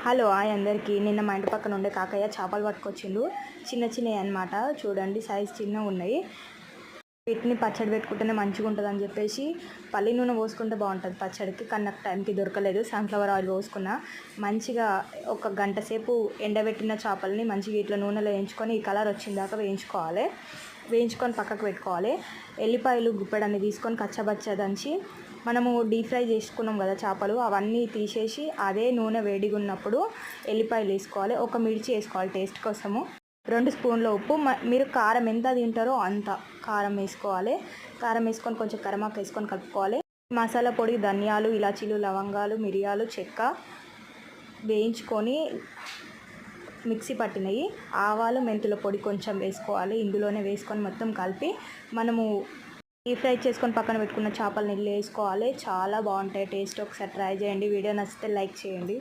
Hello hi అందరికీ. నిన్న మా ఇంటి పక్కన ఉండే కాకయ్య చేపలు పట్టుకొచ్చిండు. చిన్న చిన్నవి అనమాట, చూడండి సైజ్ చిన్నగా ఉన్నాయి. వీటిని పచ్చడి పెట్టుకుంటేనే మంచిగా ఉంటుంది అని చెప్పేసి పల్లి నూనె పోసుకుంటే బాగుంటుంది పచ్చడికి, కానీ నాకు టైంకి దొరకలేదు. సన్ఫ్లవర్ ఆయిల్ పోసుకున్న. మంచిగా ఒక గంట సేపు ఎండబెట్టిన చేపల్ని మంచిగా ఇట్లా నూనెలో వేయించుకొని ఈ కలర్ వచ్చిందాక వేయించుకోవాలి. వేయించుకొని పక్కకు పెట్టుకోవాలి. ఎల్లిపాయలు గుప్పెడన్ని తీసుకొని కచ్చబచ్చ దంచి మనము డీప్ ఫ్రై చేసుకున్నాం కదా చేపలు, అవన్నీ తీసేసి అదే నూనె వేడిగా ఉన్నప్పుడు ఎల్లిపాయలు వేసుకోవాలి. ఒక మిర్చి వేసుకోవాలి టేస్ట్ కోసము. 2 స్పూన్ల ఉప్పు. మీరు కారం ఎంత తింటారో అంత కారం వేసుకోవాలి. కారం వేసుకొని కొంచెం కరిమాకు వేసుకొని కలుపుకోవాలి. మసాలా పొడి, ధనియాలు, ఇలాచీలు, లవంగాలు, మిరియాలు, చెక్క వేయించుకొని మిక్సీ పట్టినవి, ఆవాలు, మెంతుల పొడి కొంచెం వేసుకోవాలి. ఇందులోనే వేసుకొని మొత్తం కలిపి మనము డీప్ ఫ్రై చేసుకొని పక్కన పెట్టుకున్న చేపలు నీళ్ళు వేసుకోవాలి. చాలా బాగుంటాయి టేస్ట్. ఒకసారి ట్రై చేయండి. వీడియో నచ్చితే లైక్ చేయండి.